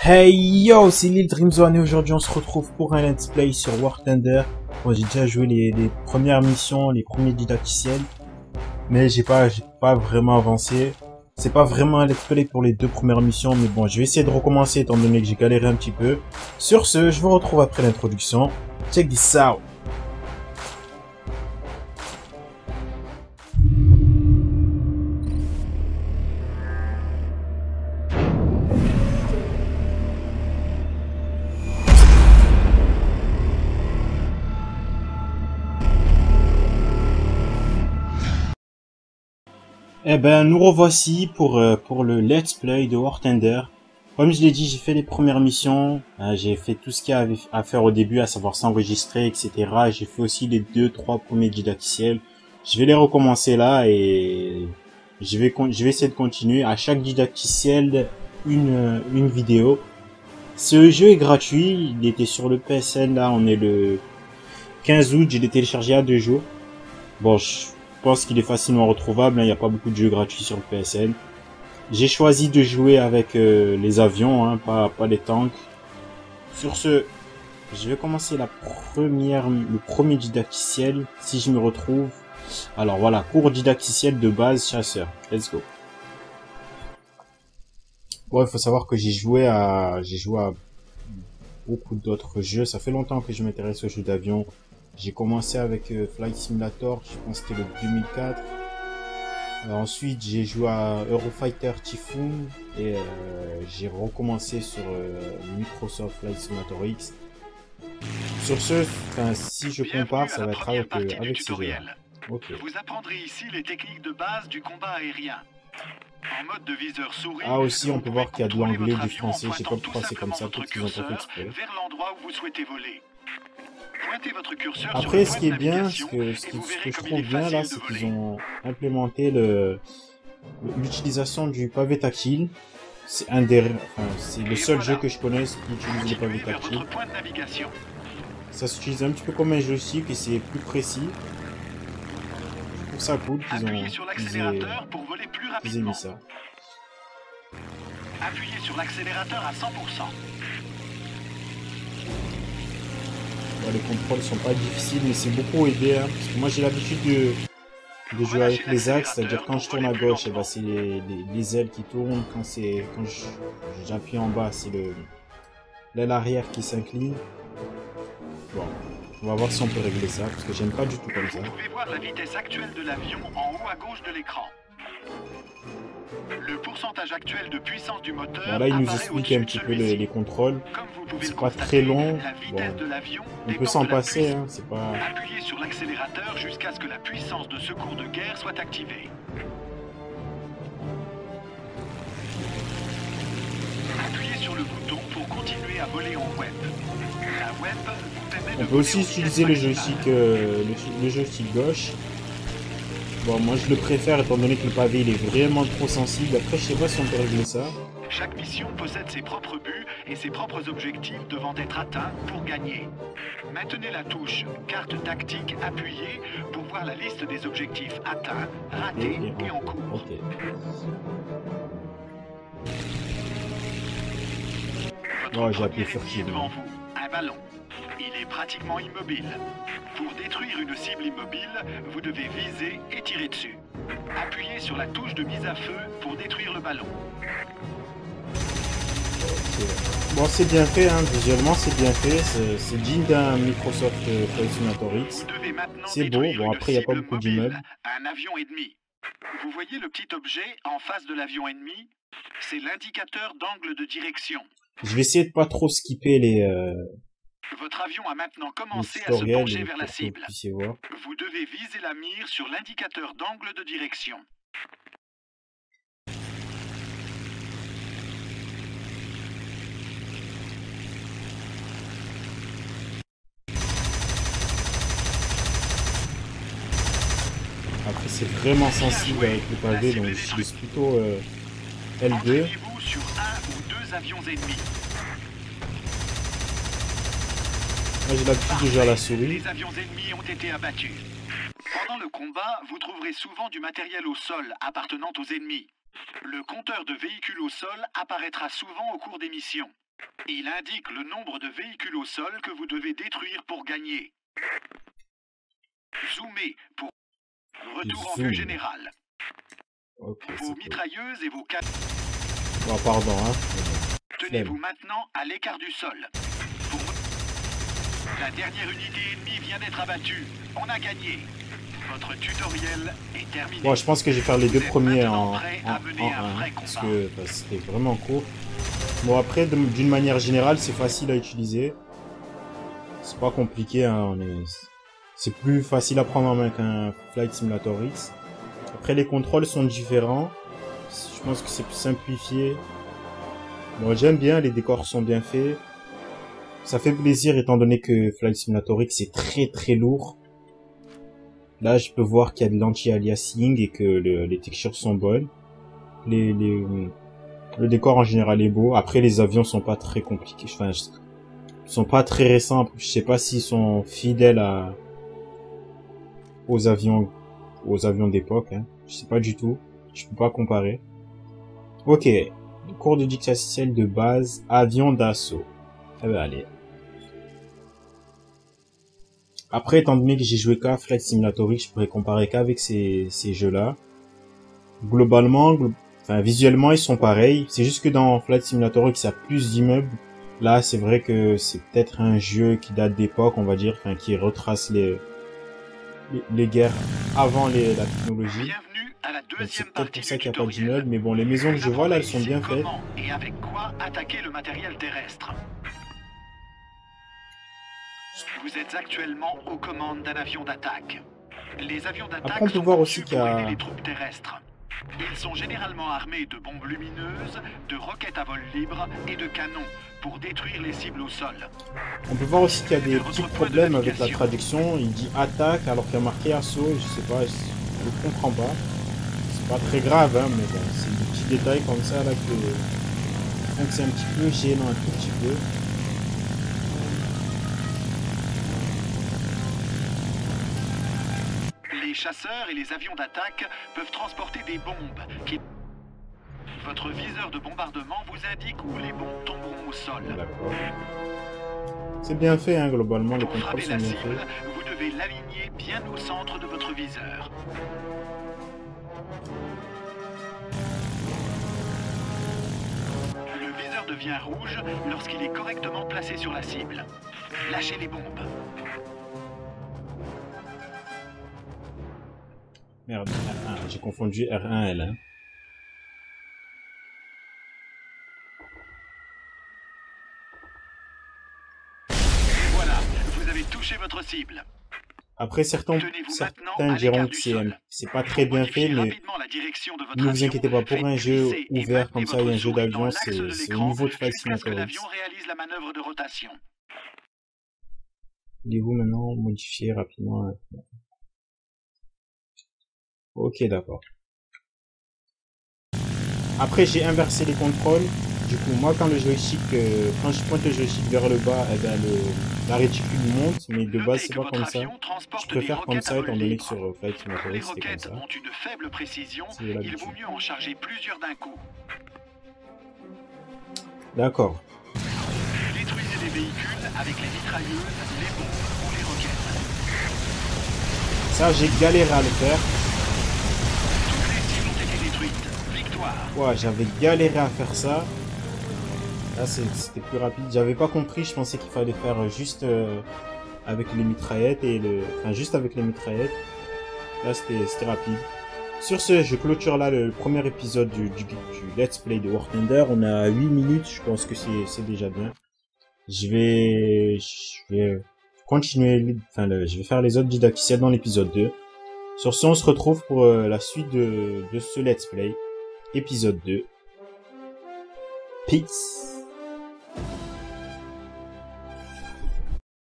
Hey yo, c'est Lil Dreamzone et aujourd'hui on se retrouve pour un let's play sur War Thunder. Bon, j'ai déjà joué les premières missions, les premiers didacticiels, mais j'ai pas vraiment avancé. C'est pas vraiment un let's play pour les deux premières missions, mais bon, je vais essayer de recommencer étant donné que j'ai galéré un petit peu. Sur ce, je vous retrouve après l'introduction. Check this out. Eh ben, nous revoici pour le let's play de War Thunder. Comme je l'ai dit, j'ai fait les premières missions, j'ai fait tout ce qu'il y avait à faire au début, à savoir s'enregistrer, etc. J'ai fait aussi les 2-3 premiers didacticiels. Je vais les recommencer là et je vais essayer de continuer. À chaque didacticiel, une vidéo. Ce jeu est gratuit, il était sur le PSN, là on est le 15 août, je l'ai téléchargé à 2 jours. Bon, je pense qu'il est facilement retrouvable, il n'y a pas beaucoup de jeux gratuits sur le PSN. J'ai choisi de jouer avec les avions, hein, pas les tanks. Sur ce, je vais commencer le premier didacticiel, si je me retrouve. Alors voilà, cours didacticiel de base chasseur. Let's go. Bon, il faut savoir que j'ai joué à beaucoup d'autres jeux. Ça fait longtemps que je m'intéresse aux jeux d'avion. J'ai commencé avec Flight Simulator, je pense que c'était le 2004. Ensuite, j'ai joué à Eurofighter Typhoon et j'ai recommencé sur Microsoft Flight Simulator X. Sur ce, si je compare, ça va être avec ces jeux. Ok. Vous apprendrez ici les techniques de base du combat aérien. En mode de viseur souris, Ah aussi, on peut voir qu'il y a de l'anglais, du français. Je sais pas pourquoi c'est comme ça, peut-être qu'ils ont pas fait exprès. Vers l'endroit où vous souhaitez voler. Pointez votre curseur Après, sur ce qui est bien, ce que je trouve bien là, c'est qu'ils ont implémenté l'utilisation du pavé tactile. C'est le seul jeu que je connaisse qui utilise le pavé tactile. Ça s'utilise un petit peu comme un joystick et c'est plus précis. Je trouve ça cool qu'ils aient mis ça. Appuyez sur l'accélérateur à 100%. Bon, les contrôles sont pas difficiles, mais c'est beaucoup aidé. Hein, parce que moi j'ai l'habitude de jouer avec les axes, c'est-à-dire quand je tourne à gauche, bah, c'est les ailes qui tournent. Quand j'appuie en bas, c'est l'aile arrière qui s'incline. Bon, on va voir si on peut régler ça, parce que j'aime pas du tout comme ça. Vous pouvez voir la vitesse actuelle de l'avion en haut à gauche de l'écran. Le pourcentage actuel de puissance du moteur. Bon, là, il nous explique un petit peu les contrôles. C'est pas très long. Bon, on peut s'en passer, hein, c'est pas... Appuyez sur l'accélérateur jusqu'à ce que la puissance de secours de guerre soit activée. Appuyez sur le bouton pour continuer à voler en web. La web vous permet de... On peut aussi utiliser le joystick gauche. Bon, moi je le préfère étant donné que le pavé il est vraiment trop sensible. Après, je sais pas si on peut régler ça. Chaque mission possède ses propres buts et ses propres objectifs devant être atteints pour gagner. Maintenez la touche carte tactique appuyée pour voir la liste des objectifs atteints, ratés et en cours. Okay. Votre j'ai appuyé premier ennemi est furtivement. devant vous, un ballon. Il est pratiquement immobile. Pour détruire une cible immobile, vous devez viser et tirer dessus. Appuyez sur la touche de mise à feu pour détruire le ballon. Bon, c'est bien fait, hein. Visuellement c'est bien fait. C'est digne d'un Microsoft Flight Simulator X. C'est beau. Bon, après, il n'y a pas beaucoup d'immeubles. Un avion ennemi. Vous voyez le petit objet en face de l'avion ennemi? C'est l'indicateur d'angle de direction. Je vais essayer de pas trop skipper Votre avion a maintenant commencé à se pencher vers la cible. Voir. Vous devez viser la mire sur l'indicateur d'angle de direction. Après, c'est vraiment sensible avec le pavé, donc j'utilise plutôt L2. Entraînez-vous sur un ou deux avions ennemis. Moi, j'ai l'habitude de jouer à la souris. Les avions ennemis ont été abattus. Pendant le combat, vous trouverez souvent du matériel au sol appartenant aux ennemis. Le compteur de véhicules au sol apparaîtra souvent au cours des missions. Il indique le nombre de véhicules au sol que vous devez détruire pour gagner. Zoomez pour retour en vue générale. Okay, vos mitrailleuses et vos canons. Oh, pardon, hein. Tenez-vous maintenant à l'écart du sol. La dernière unité ennemie vient d'être abattue. On a gagné. Votre tutoriel est terminé. Bon, je pense que je vais faire les deux premiers en 1, parce que c'était vraiment court. Bon, après, d'une manière générale, c'est facile à utiliser. C'est pas compliqué, hein. C'est plus facile à prendre en main qu'un Flight Simulator X. Après, les contrôles sont différents. Je pense que c'est plus simplifié. Bon, j'aime bien, les décors sont bien faits. Ça fait plaisir étant donné que Flight Simulator X est très très lourd. Là, je peux voir qu'il y a de l'anti-aliasing et que les textures sont bonnes. Le décor en général est beau. Après, les avions sont pas très compliqués. Enfin, ils sont pas très récents. Je sais pas s'ils sont fidèles aux avions d'époque. Hein. Je sais pas du tout. Je peux pas comparer. Ok. Cours de dictation de base. Avion d'assaut. Eh ben, allez. Après, étant donné que j'ai joué qu'à Flight Simulator X, je pourrais comparer qu'avec ces jeux-là. Globalement, enfin, visuellement, ils sont pareils. C'est juste que dans Flight Simulator X, il y a plus d'immeubles. Là, c'est vrai que c'est peut-être un jeu qui date d'époque, on va dire, enfin, qui retrace les guerres avant la technologie. C'est peut-être pour ça qu'il n'y a pas d'immeubles, mais bon, les maisons que je vois là, elles sont bien faites. Et avec quoi attaquer le matériel terrestre. Vous êtes actuellement aux commandes d'un avion d'attaque. Les avions d'attaque sont conçus pour aider les troupes terrestres. Ils sont généralement armés de bombes lumineuses, de roquettes à vol libre et de canons pour détruire les cibles au sol. On peut voir aussi qu'il y a des petits problèmes avec la traduction. Il dit attaque alors qu'il y a marqué assaut. Je sais pas, je ne comprends pas. C'est pas très grave, hein, mais bon, c'est des petits détails comme ça là que donc c'est un petit peu gênant, un tout petit peu. Les chasseurs et les avions d'attaque peuvent transporter des bombes qui... Votre viseur de bombardement vous indique où les bombes tomberont au sol. D'accord. C'est bien fait, hein, globalement, les contrôles sont bien faits. Vous devez l'aligner bien au centre de votre viseur. Le viseur devient rouge lorsqu'il est correctement placé sur la cible. Lâchez les bombes. Merde, R1, j'ai confondu R1 et L1. Voilà, vous avez touché votre cible. Après, certains diront que c'est pas très bien fait, mais ne vous inquiétez pas, pour un jeu ouvert comme ça et un jeu d'avion, c'est au niveau de Flight Simulator X. Voulez-vous maintenant modifier rapidement? Ok, d'accord. Après, j'ai inversé les contrôles. Du coup, moi, quand je pointe le joystick vers le bas, eh ben, la réticule monte, mais de base, c'est pas comme ça. Je préfère comme ça, étant donné que sur Flight Simulator X, c'était comme ça. Ont une faible précision, il vaut mieux en charger plusieurs d'un coup. D'accord. Détruisez les véhicules avec les mitrailleuses, les bombes ou les roquettes. Ça, j'ai galéré à le faire. Toutes les cibles ont été détruites. Victoire. Ouais, j'avais galéré à faire ça. Là, c'était plus rapide. J'avais pas compris. Je pensais qu'il fallait faire juste avec les mitraillettes enfin, juste avec les mitraillettes. Là, c'était rapide. Sur ce, je clôture là le premier épisode du Let's Play de War Thunder. On a 8 minutes. Je pense que c'est déjà bien. Je vais continuer. Enfin, je vais faire les autres didacticiels dans l'épisode 2. Sur ce, on se retrouve pour la suite de ce Let's Play. Épisode 2. Peace.